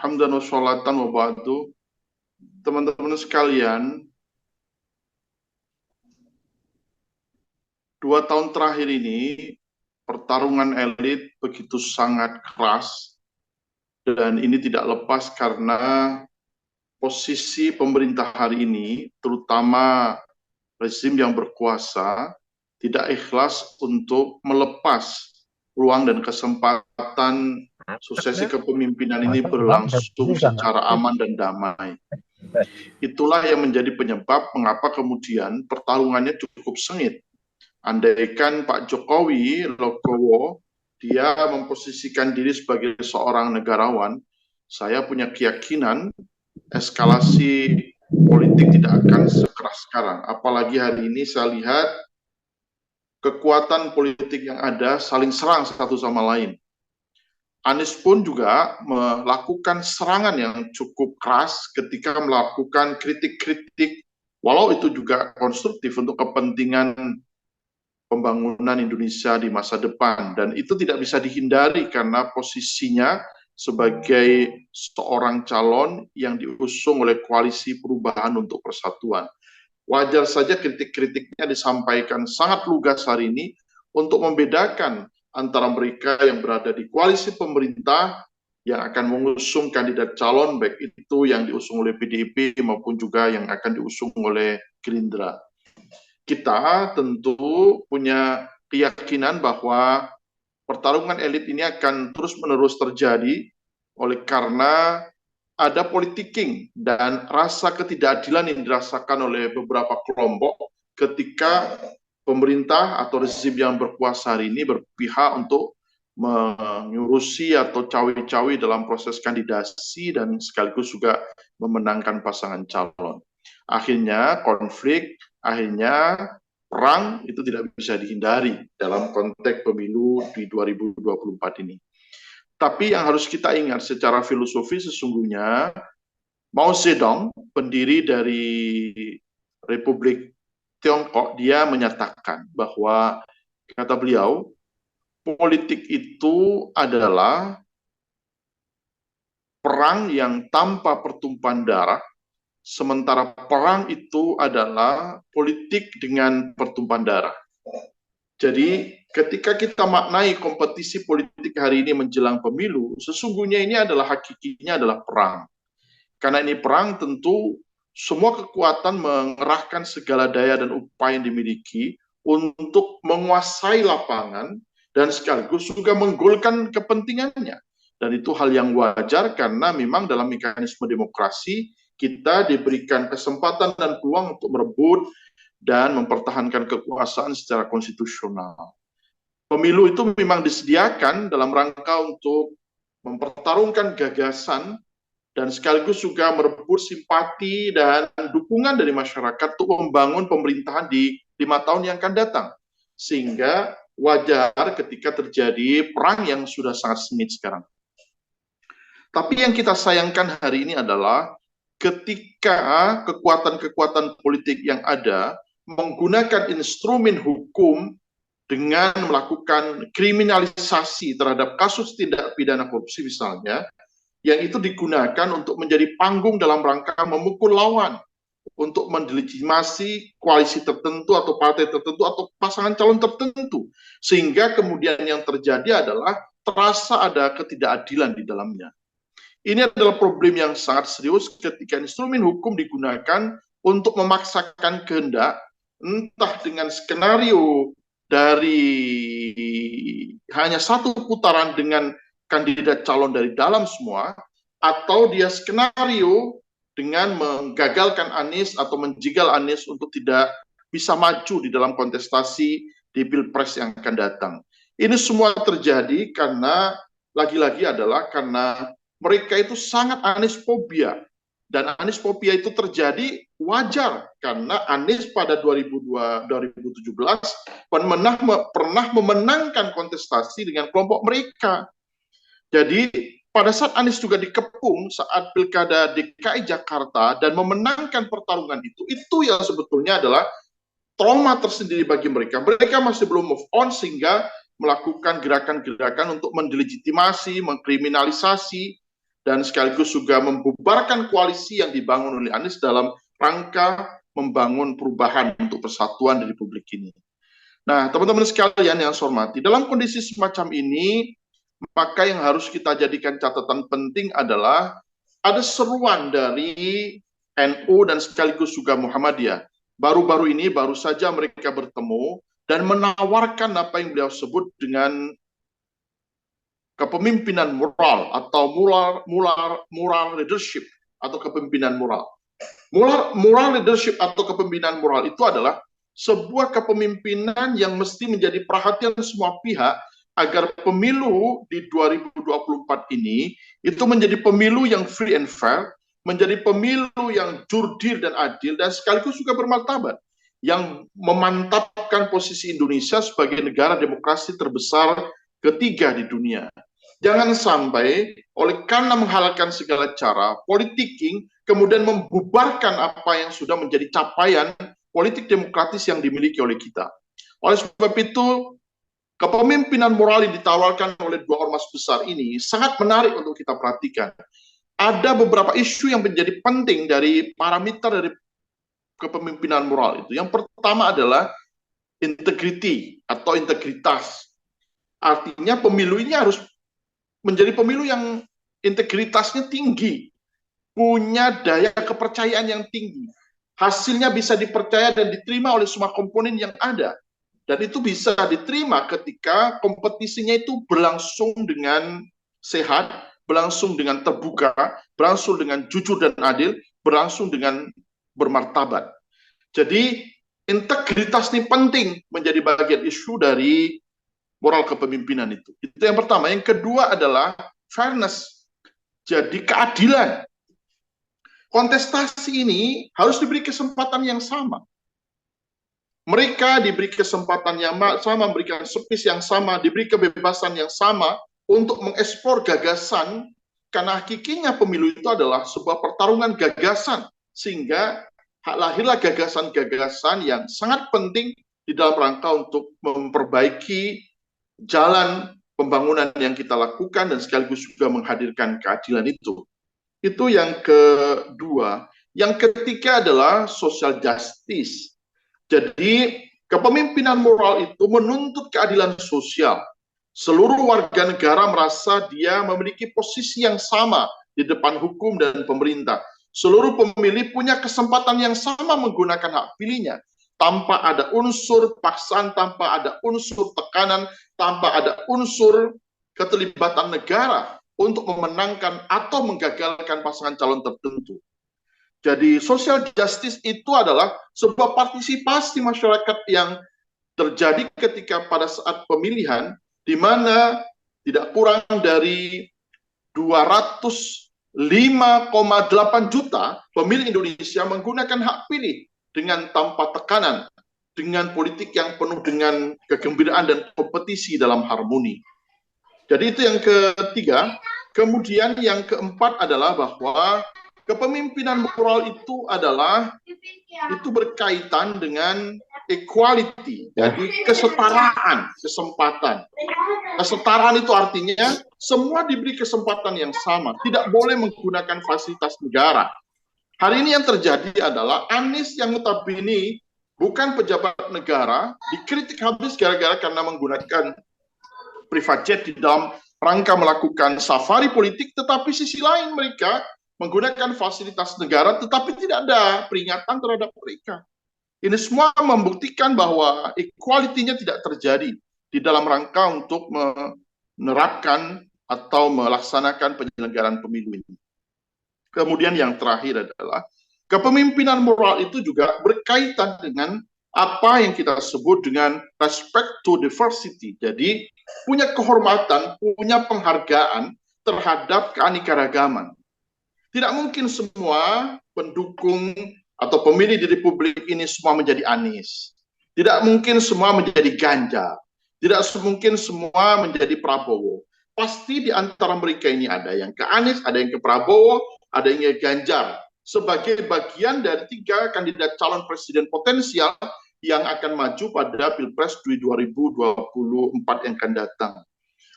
Hamdan wa sholatan wa ba'du. Teman-teman sekalian, 2 tahun terakhir ini pertarungan elit begitu sangat keras dan ini tidak lepas karena posisi pemerintah hari ini, terutama rezim yang berkuasa, tidak ikhlas untuk melepas peluang dan kesempatan suksesi kepemimpinan ini berlangsung secara aman dan damai. Itulah yang menjadi penyebab mengapa kemudian pertarungannya cukup sengit. Andaikan Pak Jokowi Logowo, dia memposisikan diri sebagai seorang negarawan, saya punya keyakinan eskalasi politik tidak akan sekeras sekarang. Apalagi hari ini saya lihat kekuatan politik yang ada saling serang satu sama lain. Anies pun juga melakukan serangan yang cukup keras ketika melakukan kritik-kritik, walau itu juga konstruktif untuk kepentingan pembangunan Indonesia di masa depan. Dan itu tidak bisa dihindari karena posisinya sebagai seorang calon yang diusung oleh Koalisi Perubahan untuk Persatuan. Wajar saja kritik-kritiknya disampaikan sangat lugas hari ini untuk membedakan antara mereka yang berada di koalisi pemerintah yang akan mengusung kandidat calon, baik itu yang diusung oleh PDIP maupun juga yang akan diusung oleh Gerindra. Kita tentu punya keyakinan bahwa pertarungan elit ini akan terus-menerus terjadi oleh karena ada politiking dan rasa ketidakadilan yang dirasakan oleh beberapa kelompok ketika pemerintah atau rezim yang berkuasa hari ini berpihak untuk mengurusi atau cawe-cawe dalam proses kandidasi dan sekaligus juga memenangkan pasangan calon. Akhirnya konflik, akhirnya perang itu tidak bisa dihindari dalam konteks pemilu di 2024 ini. Tapi yang harus kita ingat secara filosofi sesungguhnya Mao Zedong, pendiri dari Republik Tiongkok, dia menyatakan bahwa, kata beliau, politik itu adalah perang yang tanpa pertumpahan darah, sementara perang itu adalah politik dengan pertumpahan darah. Jadi ketika kita maknai kompetisi politik hari ini menjelang pemilu, sesungguhnya ini adalah hakikinya adalah perang. Karena ini perang tentu semua kekuatan mengerahkan segala daya dan upaya yang dimiliki untuk menguasai lapangan dan sekaligus juga menggolkan kepentingannya. Dan itu hal yang wajar karena memang dalam mekanisme demokrasi kita diberikan kesempatan dan peluang untuk merebut dan mempertahankan kekuasaan secara konstitusional. Pemilu itu memang disediakan dalam rangka untuk mempertarungkan gagasan dan sekaligus juga merebut simpati dan dukungan dari masyarakat untuk membangun pemerintahan di 5 tahun yang akan datang. Sehingga wajar ketika terjadi perang yang sudah sangat sengit sekarang. Tapi yang kita sayangkan hari ini adalah ketika kekuatan-kekuatan politik yang ada menggunakan instrumen hukum dengan melakukan kriminalisasi terhadap kasus tindak pidana korupsi misalnya, yang itu digunakan untuk menjadi panggung dalam rangka memukul lawan, untuk mendelegitimasi koalisi tertentu atau partai tertentu atau pasangan calon tertentu. Sehingga kemudian yang terjadi adalah terasa ada ketidakadilan di dalamnya. Ini adalah problem yang sangat serius ketika instrumen hukum digunakan untuk memaksakan kehendak, entah dengan skenario dari hanya satu putaran dengan kandidat calon dari dalam semua, atau dia skenario dengan menggagalkan Anies atau menjegal Anies untuk tidak bisa maju di dalam kontestasi di Pilpres yang akan datang. Ini semua terjadi karena lagi-lagi adalah karena mereka itu sangat Aniesfobia. Dan Aniesfobia itu terjadi wajar karena Anies pada 2017 pernah memenangkan kontestasi dengan kelompok mereka. Jadi pada saat Anies juga dikepung saat Pilkada DKI Jakarta dan memenangkan pertarungan itu yang sebetulnya adalah trauma tersendiri bagi mereka. Mereka masih belum move on sehingga melakukan gerakan-gerakan untuk mendelegitimasi, mengkriminalisasi, dan sekaligus juga membubarkan koalisi yang dibangun oleh Anies dalam rangka membangun perubahan untuk persatuan di Republik ini. Nah, teman-teman sekalian yang saya hormati, dalam kondisi semacam ini, maka yang harus kita jadikan catatan penting adalah ada seruan dari NU dan sekaligus juga Muhammadiyah. Baru-baru ini baru saja mereka bertemu dan menawarkan apa yang beliau sebut dengan kepemimpinan moral atau moral leadership atau kepemimpinan moral. Moral leadership atau kepemimpinan moral itu adalah sebuah kepemimpinan yang mesti menjadi perhatian semua pihak agar pemilu di 2024 ini itu menjadi pemilu yang free and fair, menjadi pemilu yang jurdil dan adil, dan sekaligus juga bermartabat, yang memantapkan posisi Indonesia sebagai negara demokrasi terbesar ketiga di dunia. Jangan sampai oleh karena menghalalkan segala cara, politicking kemudian membubarkan apa yang sudah menjadi capaian politik demokratis yang dimiliki oleh kita. Oleh sebab itu, kepemimpinan moral yang ditawarkan oleh dua ormas besar ini sangat menarik untuk kita perhatikan. Ada beberapa isu yang menjadi penting dari parameter dari kepemimpinan moral itu. Yang pertama adalah integrity atau integritas. Artinya pemilu ini harus menjadi pemilu yang integritasnya tinggi, punya daya kepercayaan yang tinggi, hasilnya bisa dipercaya dan diterima oleh semua komponen yang ada, dan itu bisa diterima ketika kompetisinya itu berlangsung dengan sehat, berlangsung dengan terbuka, berlangsung dengan jujur dan adil, berlangsung dengan bermartabat. Jadi integritas ini penting menjadi bagian isu dari moral kepemimpinan itu. Itu yang pertama. Yang kedua adalah fairness. Jadi keadilan. Kontestasi ini harus diberi kesempatan yang sama. Mereka diberi kesempatan yang sama, memberikan space yang sama, diberi kebebasan yang sama untuk mengeksplor gagasan, karena hakikinya pemilu itu adalah sebuah pertarungan gagasan, sehingga lahirlah gagasan-gagasan yang sangat penting di dalam rangka untuk memperbaiki jalan pembangunan yang kita lakukan dan sekaligus juga menghadirkan keadilan itu. Itu yang kedua. Yang ketiga adalah social justice. Jadi kepemimpinan moral itu menuntut keadilan sosial. Seluruh warga negara merasa dia memiliki posisi yang sama di depan hukum dan pemerintah. Seluruh pemilih punya kesempatan yang sama menggunakan hak pilihnya, tanpa ada unsur paksaan, tanpa ada unsur tekanan, tanpa ada unsur keterlibatan negara untuk memenangkan atau menggagalkan pasangan calon tertentu. Jadi social justice itu adalah sebuah partisipasi masyarakat yang terjadi ketika pada saat pemilihan, di mana tidak kurang dari 205,8 juta pemilih Indonesia menggunakan hak pilih dengan tanpa tekanan, dengan politik yang penuh dengan kegembiraan dan kompetisi dalam harmoni. Jadi itu yang ketiga. Kemudian yang keempat adalah bahwa kepemimpinan moral itu berkaitan dengan equality, jadi kesetaraan kesempatan. Kesetaraan itu artinya semua diberi kesempatan yang sama, tidak boleh menggunakan fasilitas negara. Hari ini yang terjadi adalah Anies yang notabene bukan pejabat negara dikritik habis gara-gara karena menggunakan private jet di dalam rangka melakukan safari politik, tetapi sisi lain mereka menggunakan fasilitas negara tetapi tidak ada peringatan terhadap mereka. Ini semua membuktikan bahwa equality-nya tidak terjadi di dalam rangka untuk menerapkan atau melaksanakan penyelenggaraan pemilu ini. Kemudian yang terakhir adalah kepemimpinan moral itu juga berkaitan dengan apa yang kita sebut dengan respect to diversity. Jadi punya kehormatan, punya penghargaan terhadap keanekaragaman. Tidak mungkin semua pendukung atau pemilih di Republik ini semua menjadi Anies. Tidak mungkin semua menjadi Ganjar. Tidak mungkin semua menjadi Prabowo. Pasti di antara mereka ini ada yang ke Anies, ada yang ke Prabowo, ada yang ke Ganjar. Sebagai bagian dari 3 kandidat calon presiden potensial yang akan maju pada Pilpres 2024 yang akan datang.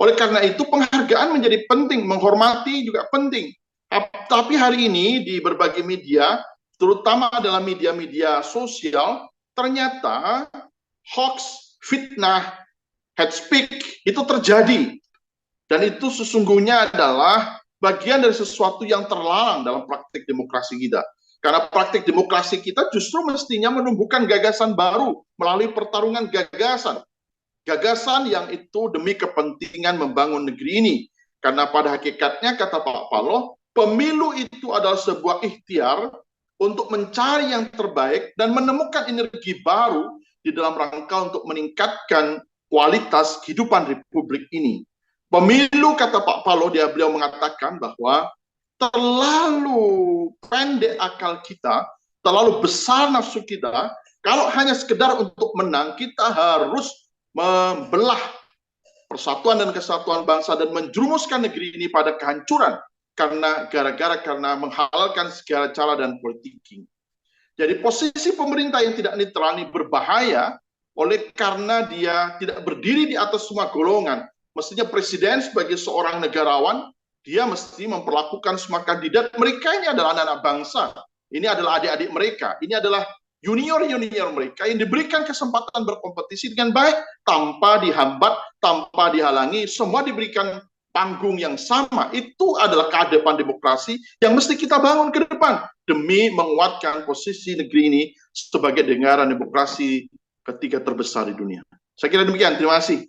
Oleh karena itu penghargaan menjadi penting, menghormati juga penting. Tapi hari ini di berbagai media, terutama dalam media-media sosial, ternyata hoax, fitnah, hate speak itu terjadi. Dan itu sesungguhnya adalah bagian dari sesuatu yang terlarang dalam praktik demokrasi kita. Karena praktik demokrasi kita justru mestinya menumbuhkan gagasan baru melalui pertarungan gagasan. Gagasan yang itu demi kepentingan membangun negeri ini. Karena pada hakikatnya, kata Pak Paloh, pemilu itu adalah sebuah ikhtiar untuk mencari yang terbaik dan menemukan energi baru di dalam rangka untuk meningkatkan kualitas kehidupan Republik ini. Pemilu, kata Pak Paloh, beliau mengatakan bahwa terlalu pendek akal kita, terlalu besar nafsu kita, kalau hanya sekedar untuk menang, kita harus membelah persatuan dan kesatuan bangsa dan menjerumuskan negeri ini pada kehancuran karena menghalalkan segala cara dan politik. Jadi posisi pemerintah yang tidak netral ini berbahaya oleh karena dia tidak berdiri di atas semua golongan. Mestinya presiden sebagai seorang negarawan, dia mesti memperlakukan semua kandidat. Mereka ini adalah anak-anak bangsa. Ini adalah adik-adik mereka. Ini adalah junior-junior mereka yang diberikan kesempatan berkompetisi dengan baik, tanpa dihambat, tanpa dihalangi, semua diberikan panggung yang sama. Itu adalah keadaban demokrasi yang mesti kita bangun ke depan demi menguatkan posisi negeri ini sebagai negara demokrasi ketiga terbesar di dunia. Saya kira demikian. Terima kasih.